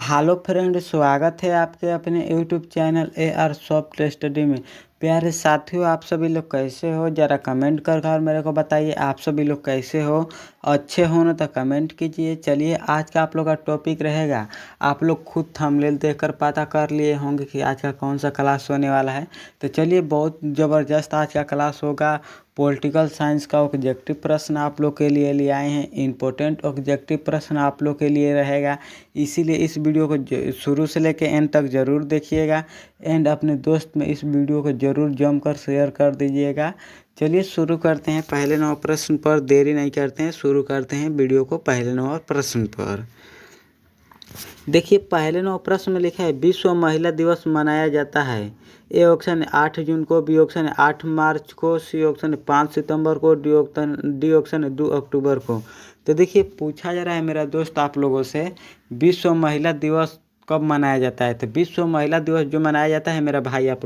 Hello friend, स्वागत है आपके अपने YouTube channel AR soft study में। प्यारे साथियों, आप सभी लोग कैसे हो? ज़रा कमेंट कर कर मेरे को बताइए आप सभी लोग कैसे हो। अच्छे हो ना तो कमेंट कीजिए। चलिए, आज का आप लोग का टॉपिक रहेगा, आप लोग खुद थंबनेल देखकर पता कर लिए होंगे कि आज का कौन सा क्लास होने वाला है। तो चलिए, बहुत ज़बरदस्त आज का क्लास होगा। पॉलिटिकल साइंस का ऑब्जेक्टिव प्रश्न आप लोग के लिए आए हैं। इम्पोर्टेंट ऑब्जेक्टिव प्रश्न आप लोग के लिए रहेगा, इसीलिए इस वीडियो को शुरू से लेकर एंड तक ज़रूर देखिएगा। एंड अपने दोस्त में इस वीडियो को ज़रूर जमकर शेयर कर दीजिएगा। चलिए शुरू करते हैं पहले 9 प्रश्न पर। देरी नहीं करते हैं, शुरू करते हैं वीडियो को पहले 9 प्रश्न पर। देखिए, पहले 9 प्रश्न में लिखा है विश्व महिला दिवस मनाया जाता है। ए ऑप्शन 8 जून को, बी ऑप्शन 8 मार्च को, सी ऑप्शन 5 सितंबर को, डी ऑप्शन 2 अक्टूबर को। तो देखिए, पूछा जा रहा है मेरा दोस्त आप लोगों से, विश्व महिला दिवस कब मनाया जाता है। तो विश्व महिला दिवस जो मनाया जाता है मेरा भाई आप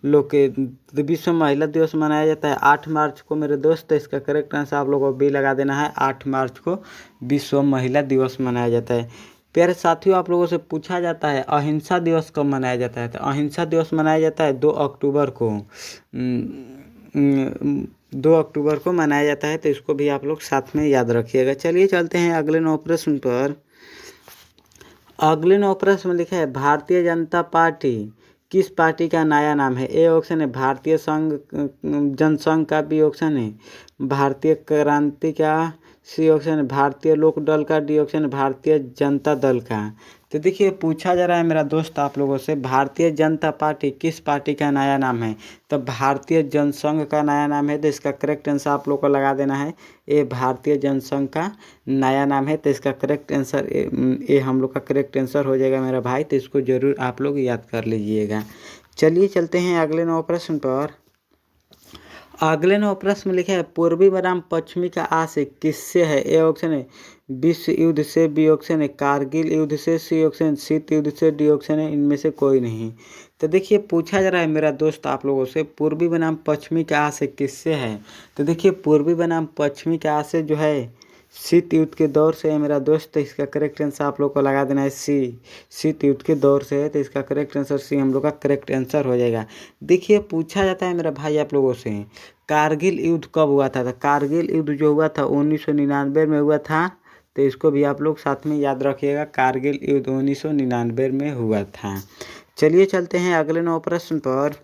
लोग के, तो विश्व महिला दिवस मनाया जाता है 8 मार्च को मेरे दोस्त। तो इसका करेक्ट आंसर आप लोगों को बी लगा देना है। 8 मार्च को विश्व महिला दिवस मनाया जाता है। प्यारे साथियों, आप लोगों से पूछा जाता है अहिंसा दिवस कब मनाया जाता है। तो अहिंसा दिवस मनाया जाता है 2 अक्टूबर को। 2 अक्टूबर को मनाया जाता है। तो इसको भी आप लोग साथ में याद रखिएगा। चलिए चलते हैं अगले 9 प्रश्न पर। अगले 9 प्रश्न में लिखा है भारतीय जनता पार्टी किस पार्टी का नया नाम है। ए ऑप्शन है भारतीय संघ जनसंघ का, बी ऑप्शन है भारतीय क्रांति का, सी ऑप्शन है भारतीय लोक दल का, डी ऑप्शन है भारतीय जनता दल का। तो देखिए, पूछा जा रहा है मेरा दोस्त आप लोगों से भारतीय जनता पार्टी किस पार्टी का नया नाम है। तो भारतीय जनसंघ का नया नाम है। तो इसका करेक्ट आंसर आप लोग को लगा देना है। ये भारतीय जनसंघ का नया नाम है। तो इसका करेक्ट आंसर ये हम लोग का करेक्ट आंसर हो जाएगा मेरा भाई। तो इसको ज़रूर आप लोग याद कर लीजिएगा। चलिए चलते हैं अगले 9 प्रश्न पर। अगले 9 प्रश्न में लिखा है पूर्वी बनाम पश्चिमी का आशय किससे है। ए ऑप्शन है विश्व युद्ध से, बी ऑप्शन है कारगिल युद्ध से, सी ऑप्शन शीत युद्ध से, डी ऑप्शन है इनमें से कोई नहीं। तो देखिए, पूछा जा रहा है मेरा दोस्त आप लोगों से पूर्वी बनाम पश्चिमी का आशय किससे है। तो देखिए, पूर्वी बनाम पश्चिमी का आशय जो है शीत युद्ध के दौर से है मेरा दोस्त। तो इसका करेक्ट आंसर आप लोग को लगा देना है सी, शीत युद्ध के दौर से है। तो इसका करेक्ट आंसर सी हम लोग का करेक्ट आंसर हो जाएगा। देखिए, पूछा जाता है मेरा भाई आप लोगों से कारगिल युद्ध कब हुआ था। तो कारगिल युद्ध जो हुआ था 1999 में हुआ था। तो इसको भी आप लोग साथ में याद रखिएगा, कारगिल युद्ध 1999 में हुआ था। चलिए चलते हैं अगले 9 प्रश्न पर।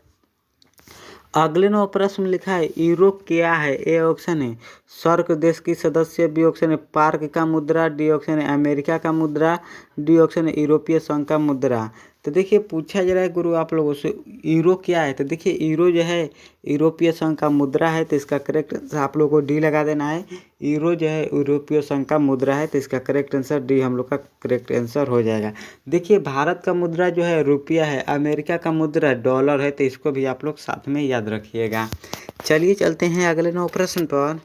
अगले 9 प्रश्न में लिखा है यूरो क्या है। ए ऑप्शन है सार्क देश की सदस्य, बी ऑप्शन है पार्क का मुद्रा, डी ऑप्शन है अमेरिका का मुद्रा, डी ऑप्शन है यूरोपीय संघ का मुद्रा। तो देखिए, पूछा जा रहा है गुरु आप लोगों से यूरो क्या है। तो देखिए, यूरो जो है यूरोपीय संघ का मुद्रा है। तो इसका करेक्ट आंसर आप लोगों को डी लगा देना है। यूरो जो है यूरोपीय संघ का मुद्रा है। तो इसका करेक्ट आंसर डी हम लोग का करेक्ट आंसर हो जाएगा। देखिए, भारत का मुद्रा जो है रुपया है, अमेरिका का मुद्रा डॉलर है। तो इसको भी आप लोग साथ में याद रखिएगा। चलिए चलते हैं अगले 9 प्रश्न पर।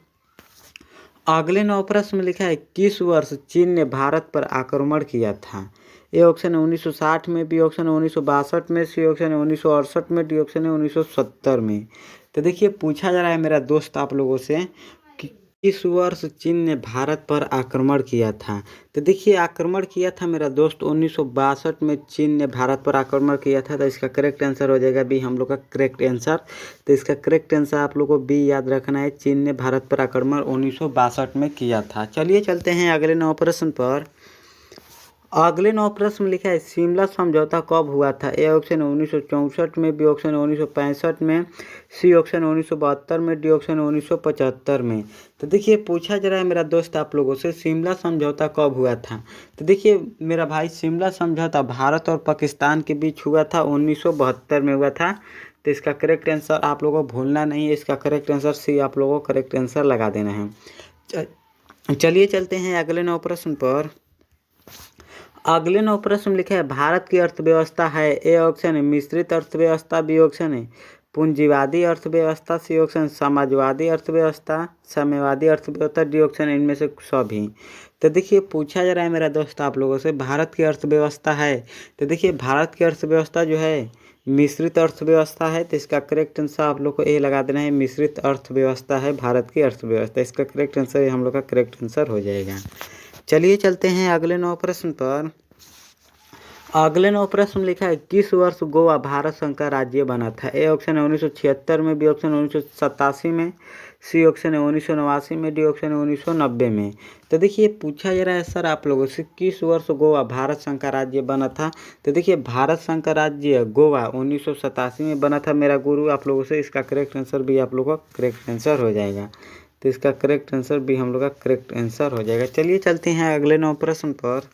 अगले 9 प्रश्न में लिखा है किस वर्ष चीन ने भारत पर आक्रमण किया था। ए ऑप्शन है 1960 में, बी ऑप्शन है 1962 में, सी ऑप्शन है 1968 में, डी ऑप्शन है 1970 में। तो देखिए, पूछा जा रहा है मेरा दोस्त आप लोगों से कि किस वर्ष चीन ने भारत पर आक्रमण किया था। तो देखिए, आक्रमण किया था मेरा दोस्त 1962 में चीन ने भारत पर आक्रमण किया था। तो इसका करेक्ट आंसर हो जाएगा बी हम लोग का करेक्ट आंसर। तो इसका करेक्ट आंसर आप लोग को बी याद रखना है। चीन ने भारत पर आक्रमण 1962 में किया था। चलिए चलते हैं अगले 9 प्रश्न पर। अगले 9 प्रश्न में लिखा है शिमला समझौता कब हुआ था। ए ऑप्शन 1964 में, बी ऑप्शन 1965 में, सी ऑप्शन 1972 में, डी ऑप्शन 1975 में। तो देखिए, पूछा जा रहा है मेरा दोस्त आप लोगों से शिमला समझौता कब हुआ था। तो देखिए मेरा भाई, शिमला समझौता भारत और पाकिस्तान के बीच हुआ था 1972 में हुआ था। तो इसका करेक्ट आंसर आप लोगों को भूलना नहीं है। इसका करेक्ट आंसर सी आप लोगों को करेक्ट आंसर लगा देना है। चलिए चलते हैं अगले 9 प्रश्न पर। अगले 9 प्रश्न में लिखा है भारत की अर्थव्यवस्था है। ए ऑप्शन है मिश्रित अर्थव्यवस्था, बी ऑप्शन है पूंजीवादी अर्थव्यवस्था, सी ऑप्शन समाजवादी अर्थव्यवस्था, साम्यवादी अर्थव्यवस्था, डी ऑप्शन इनमें से सभी। तो देखिए, पूछा जा रहा है मेरा दोस्त आप लोगों से भारत की अर्थव्यवस्था है। तो देखिए, भारत की अर्थव्यवस्था जो है मिश्रित अर्थव्यवस्था है। तो इसका करेक्ट आंसर आप लोग को ए लगा देना है। मिश्रित अर्थव्यवस्था है भारत की अर्थव्यवस्था। इसका करेक्ट आंसर हम लोग का करेक्ट आंसर हो जाएगा। चलिए चलते हैं अगले 9 प्रश्न पर। अगले नौ प्रश्न में लिखा है किस वर्ष गोवा भारत संघ का राज्य बना था। ए ऑप्शन है 1976 में, बी ऑप्शन है 1987 में, सी ऑप्शन है 1989 में, डी ऑप्शन है 1990 में। तो देखिए पूछा जा रहा है सर आप लोगों से किस वर्ष गोवा भारत संघ का राज्य बना था। तो देखिए भारत संघ का राज्य गोवा 1987 में बना था मेरा गुरु आप लोगों से। इसका करेक्ट आंसर भी आप लोगों का करेक्ट आंसर हो जाएगा। तो इसका करेक्ट आंसर भी हम लोग का करेक्ट आंसर हो जाएगा। चलिए चलते हैं अगले नौ प्रश्न पर।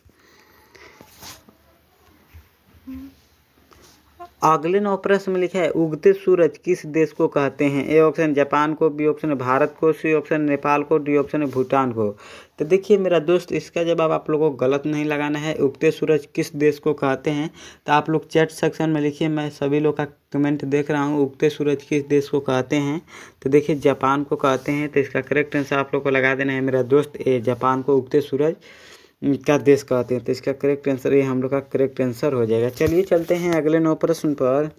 अगले नौ प्रश्न में लिखा है उगते सूरज किस देश को कहते हैं। ए ऑप्शन जापान को, बी ऑप्शन भारत को, सी ऑप्शन नेपाल को, डी ऑप्शन भूटान को। तो देखिए मेरा दोस्त इसका जवाब आप लोगों को गलत नहीं लगाना है। उगते सूरज किस देश को कहते हैं तो आप लोग चैट सेक्शन में लिखिए, मैं सभी लोग का कमेंट देख रहा हूँ। उगते सूरज किस देश को कहते हैं तो देखिए जापान को कहते हैं। तो इसका करेक्ट आंसर आप लोग को लगा देना है मेरा दोस्त। ए जापान को उगते सूरज का देश कहते हैं। तो इसका करेक्ट आंसर ये हम लोग का करेक्ट आंसर हो जाएगा। चलिए चलते हैं अगले नौ प्रश्न पर।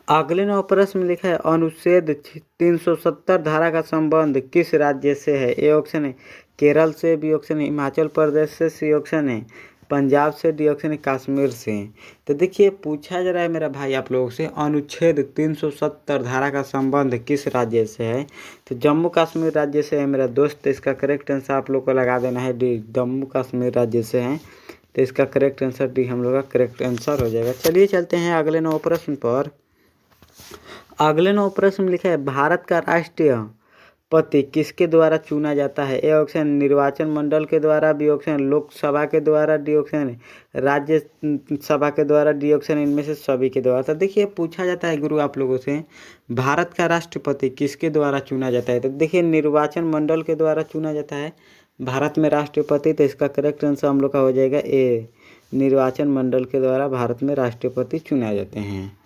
अगले नौ प्रश्न में लिखा है अनुच्छेद 370 धारा का संबंध किस राज्य से है। ए ऑप्शन है केरल से, बी ऑप्शन है हिमाचल प्रदेश से, सी ऑप्शन है पंजाब से, डी ऑप्शन है कश्मीर से। तो देखिए पूछा जा रहा है मेरा भाई आप लोगों से अनुच्छेद 370 धारा का संबंध किस राज्य से है। तो जम्मू कश्मीर राज्य से है मेरा दोस्त। इसका करेक्ट आंसर आप लोग को लगा देना है डी, जम्मू कश्मीर राज्य से है। तो इसका करेक्ट आंसर डी हम लोग का करेक्ट आंसर हो जाएगा। चलिए चलते हैं अगले नौ प्रश्न पर। अगले नौ प्रश्न में लिखा है भारत का राष्ट्रीय पति किसके द्वारा चुना जाता है। ए ऑप्शन निर्वाचन मंडल के द्वारा, बी ऑप्शन लोकसभा के द्वारा, डी ऑप्शन राज्य सभा के द्वारा, डी ऑप्शन इनमें से सभी के द्वारा। तो देखिए पूछा जाता है गुरु आप लोगों से भारत का राष्ट्रपति किसके द्वारा चुना जाता है। तो देखिए निर्वाचन मंडल के द्वारा चुना जाता है भारत में राष्ट्रपति। तो इसका करेक्ट आंसर हम लोग का हो जाएगा ए, निर्वाचन मंडल के द्वारा भारत में राष्ट्रपति चुने जाते हैं।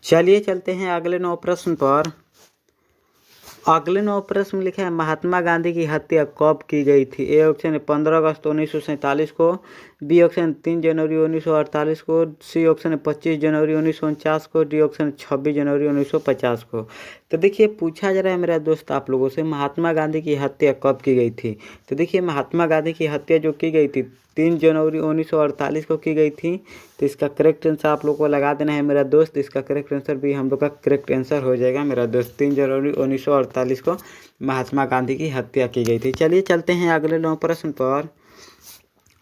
चलिए चलते हैं अगले नौ प्रश्न पर। अगले नौ प्रश्न में लिखा है महात्मा गांधी की हत्या कब की गई थी। ए ऑप्शन है 15 अगस्त 1947 को, बी ऑप्शन 3 जनवरी 1948 को, सी ऑप्शन है 25 जनवरी 1949 को, डी ऑप्शन 26 जनवरी 1950 को। तो देखिए पूछा जा रहा है मेरा दोस्त आप लोगों से महात्मा गांधी की हत्या कब की गई थी। तो देखिए महात्मा गांधी की हत्या जो की गई थी 3 जनवरी 1948 को की गई थी। तो इसका करेक्ट आंसर आप लोग को लगा देना है मेरा दोस्त। इसका करेक्ट आंसर भी हम लोग का करेक्ट आंसर हो जाएगा मेरा दोस्त। 3 जनवरी 1948 को महात्मा गांधी की हत्या की गई थी। चलिए चलते हैं अगले नौ प्रश्न पर।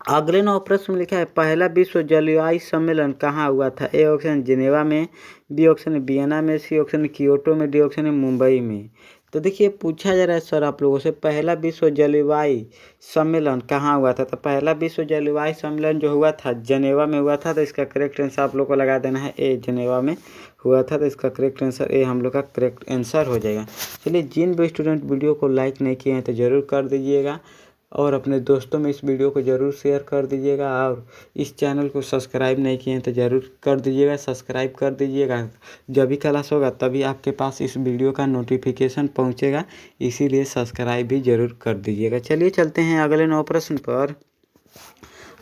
अगले नौ प्रश्न में लिखा है पहला विश्व जलवायु सम्मेलन कहाँ हुआ था। ए ऑप्शन जिनेवा में, बी ऑप्शन वियना में, सी ऑप्शन कियोटो में, डी ऑप्शन मुंबई में। तो देखिए पूछा जा रहा है सर आप लोगों से पहला विश्व जलवायु सम्मेलन कहाँ हुआ था। तो पहला विश्व जलवायु सम्मेलन जो हुआ था जिनेवा में हुआ था। तो इसका करेक्ट आंसर आप लोग को लगा देना है ए, जिनेवा में हुआ था। तो इसका करेक्ट आंसर ए हम लोग का करेक्ट आंसर हो जाएगा। चलिए जिन भी स्टूडेंट वीडियो को लाइक नहीं किए हैं तो ज़रूर कर दीजिएगा और अपने दोस्तों में इस वीडियो को ज़रूर शेयर कर दीजिएगा। और इस चैनल को सब्सक्राइब नहीं किए हैं तो ज़रूर कर दीजिएगा, सब्सक्राइब कर दीजिएगा। जब भी क्लास होगा तभी आपके पास इस वीडियो का नोटिफिकेशन पहुंचेगा, इसीलिए सब्सक्राइब भी ज़रूर कर दीजिएगा। चलिए चलते हैं अगले नौ प्रश्न पर।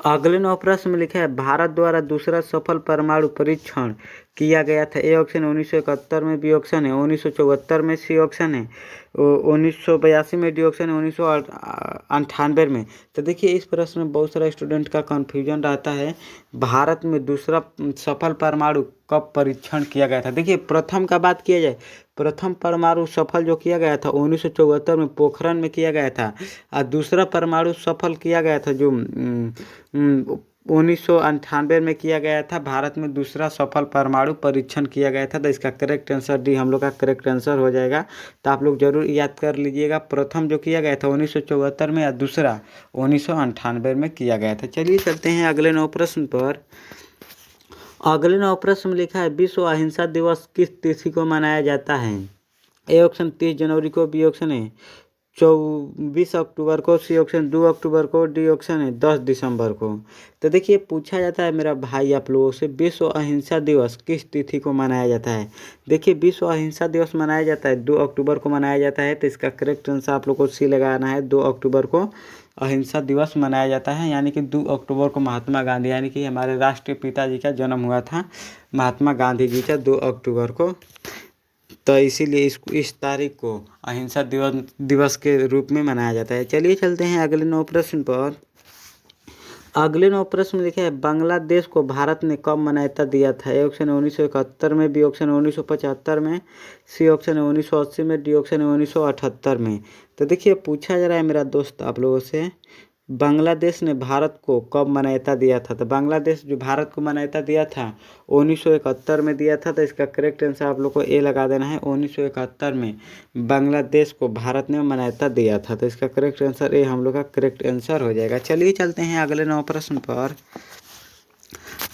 अगले नौ प्रश्न में लिखा है भारत द्वारा दूसरा सफल परमाणु परीक्षण किया गया था। ए ऑप्शन 1971 में, बी ऑप्शन है 1974 में, सी ऑप्शन है 1982 में, डी ऑप्शन है 1998 में। तो देखिए इस प्रश्न में बहुत सारा स्टूडेंट का कन्फ्यूजन रहता है भारत में दूसरा सफल परमाणु कब परीक्षण किया गया था। देखिए प्रथम का बात किया जाए, प्रथम परमाणु सफल जो किया गया था 1974 में पोखरण में किया गया था। और दूसरा परमाणु सफल किया गया था जो 1998 में किया गया था। भारत में दूसरा सफल परमाणु परीक्षण किया गया था। तो इसका करेक्ट आंसर डी हम लोग का करेक्ट आंसर हो जाएगा। तो आप लोग जरूर याद कर लीजिएगा, प्रथम जो किया गया था 1974 में, या दूसरा 1998 में किया गया था। चलिए चलते हैं अगले नौ प्रश्न पर। अगले नौ प्रश्न में लिखा है विश्व अहिंसा दिवस किस तिथि को मनाया जाता है। ए ऑप्शन 30 जनवरी को, बी ऑप्शन है 24 अक्टूबर को, सी ऑप्शन 2 अक्टूबर को, डी ऑप्शन है 10 दिसंबर को। तो देखिए पूछा जाता है मेरा भाई आप लोगों से विश्व अहिंसा दिवस किस तिथि को मनाया जाता है। देखिए विश्व अहिंसा दिवस मनाया जाता है 2 अक्टूबर को मनाया जाता है। तो इसका करेक्ट आंसर आप लोग को सी लगाना है, 2 अक्टूबर को अहिंसा दिवस मनाया जाता है। यानी कि 2 अक्टूबर को महात्मा गांधी यानी कि हमारे राष्ट्रीय पिताजी का जन्म हुआ था, महात्मा गांधी जी का 2 अक्टूबर को तो इसीलिए इस तारीख को अहिंसा दिवस के रूप में मनाया जाता है। चलिए चलते हैं अगले 9 प्रश्न पर। अगले 9 प्रश्न में लिखा है बांग्लादेश को भारत ने कब मान्यता दिया था? ए ऑप्शन है 1971 में, बी ऑप्शन है 1975 में, सी ऑप्शन है 1980 में, डी ऑप्शन है 1978 में। तो देखिए पूछा जा रहा है मेरा दोस्त आप लोगों से, बांग्लादेश ने भारत को कब मान्यता दिया था? तो बांग्लादेश जो भारत को मान्यता दिया था 1971 में दिया था। तो इसका करेक्ट आंसर आप लोग को ए लगा देना है। 1971 में बांग्लादेश को भारत ने मान्यता दिया था। तो इसका करेक्ट आंसर ए हम लोग का करेक्ट आंसर हो जाएगा। चलिए चलते हैं अगले 9 प्रश्न पर।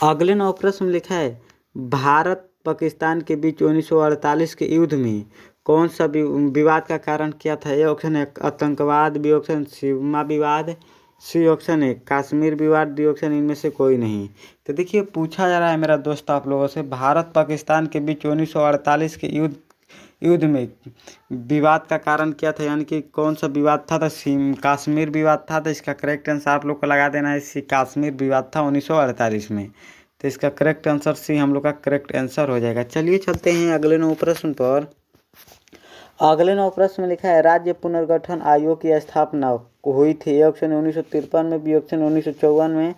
अगले 9 प्रश्न में लिखा है भारत पाकिस्तान के बीच 1948 के युद्ध में कौन सा विवाद का कारण क्या था? ये ऑप्शन है आतंकवाद, बी ऑप्शन सीमा विवाद, सी ऑप्शन है कश्मीर विवाद, डी ऑप्शन इनमें से कोई नहीं। तो देखिए पूछा जा रहा है मेरा दोस्त आप लोगों से, भारत पाकिस्तान के बीच 1948 के युद्ध में विवाद का कारण क्या था, यानी कि कौन सा विवाद था? तो कश्मीर विवाद था। तो इसका करेक्ट आंसर आप लोग को लगा देना है सी, कश्मीर विवाद था 1948 में। तो इसका करेक्ट आंसर सी हम लोग का करेक्ट आंसर हो जाएगा। चलिए चलते हैं अगले 9 प्रश्न पर। अगले 9 प्रश्न में लिखा है राज्य पुनर्गठन आयोग की स्थापना हुई थी। ए ऑप्शन है 1953 में, बी ऑप्शन है 1954 में,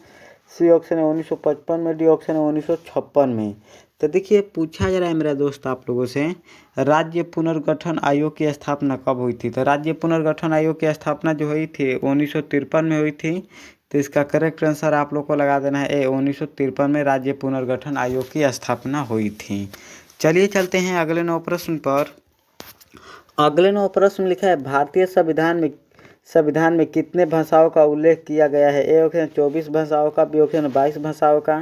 सी ऑप्शन है 1955 में, डी ऑप्शन है 1956 में। तो देखिए पूछा जा रहा है मेरा दोस्त आप लोगों से, राज्य पुनर्गठन आयोग की स्थापना कब हुई थी? तो राज्य पुनर्गठन आयोग की स्थापना जो हुई थी 1953 में हुई थी। तो इसका करेक्ट आंसर आप लोग को लगा देना है ए, 1953 में राज्य पुनर्गठन आयोग की स्थापना हुई थी। चलिए चलते हैं अगले 9 प्रश्न पर। अगले 9 प्रश्न में लिखा है भारतीय संविधान में कितने भाषाओं का उल्लेख किया गया है? ए ऑप्शन 24 भाषाओं का, बी ऑप्शन 22 भाषाओं का,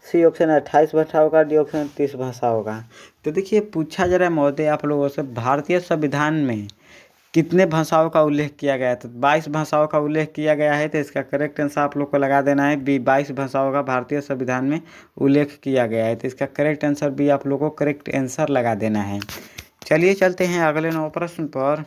सी ऑप्शन 28 भाषाओं का, डी ऑप्शन 30 भाषाओं का। तो देखिए पूछा जा रहा है महोदय आप लोगों से, भारतीय संविधान में कितने भाषाओं का उल्लेख किया गया है? तो 22 भाषाओं का उल्लेख किया गया है। तो इसका करेक्ट आंसर आप लोग को लगा देना है बी, 22 भाषाओं का भारतीय संविधान में उल्लेख किया गया है। तो इसका करेक्ट आंसर बी आप लोग को करेक्ट आंसर लगा देना है। चलिए चलते हैं अगले 9 प्रश्न पर।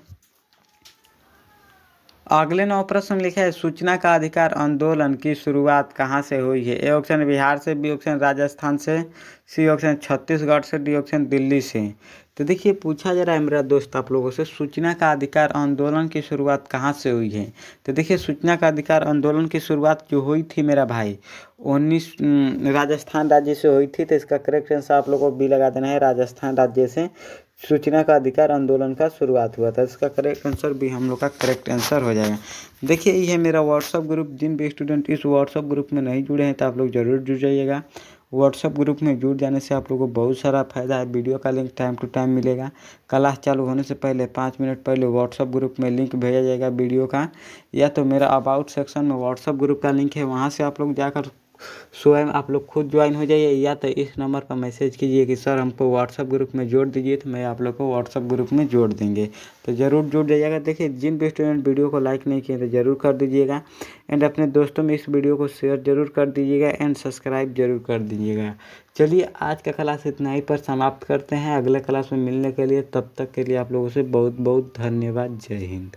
अगले 9 प्रश्न में लिखा है सूचना का अधिकार आंदोलन की शुरुआत कहाँ से हुई है? ए ऑप्शन बिहार से, बी ऑप्शन राजस्थान से, सी ऑप्शन छत्तीसगढ़ से, डी ऑप्शन दिल्ली से। तो देखिए पूछा जा रहा है मेरा दोस्त आप लोगों से, सूचना का अधिकार आंदोलन की शुरुआत कहाँ से हुई है? तो देखिए सूचना का अधिकार आंदोलन की शुरुआत जो हुई थी मेरा भाई 19 राजस्थान राज्य से हुई थी। तो इसका करेक्ट आंसर आप लोगों को बी लगा देना है, राजस्थान राज्य से सूचना का अधिकार आंदोलन का शुरुआत हुआ था। इसका करेक्ट आंसर भी हम लोग का करेक्ट आंसर हो जाएगा। देखिए ये मेरा व्हाट्सअप ग्रुप, जिन भी स्टूडेंट इस व्हाट्सअप ग्रुप में नहीं जुड़े हैं तो आप लोग ज़रूर जुड़ जाइएगा। व्हाट्सअप ग्रुप में जुड़ जाने से आप लोगों को बहुत सारा फ़ायदा है। वीडियो का लिंक टाइम टू टाइम मिलेगा। क्लास चालू होने से पहले 5 मिनट पहले व्हाट्सअप ग्रुप में लिंक भेजा जाएगा वीडियो का, या तो मेरा अबाउट सेक्शन में व्हाट्सअप ग्रुप का लिंक है, वहाँ से आप लोग जाकर स्वयं आप लोग खुद ज्वाइन हो जाइए, या तो इस नंबर पर मैसेज कीजिए कि सर हमको व्हाट्सअप ग्रुप में जोड़ दीजिए, तो मैं आप लोग को व्हाट्सअप ग्रुप में जोड़ देंगे। तो ज़रूर जुड़ जाइएगा। देखिए जिन भी स्टूडेंट वीडियो को लाइक नहीं किए तो ज़रूर कर दीजिएगा, एंड अपने दोस्तों में इस वीडियो को शेयर ज़रूर कर दीजिएगा, एंड सब्सक्राइब ज़रूर कर दीजिएगा। चलिए आज का क्लास इतना ही पर समाप्त करते हैं। अगले क्लास में मिलने के लिए, तब तक के लिए आप लोगों से बहुत बहुत धन्यवाद। जय हिंद।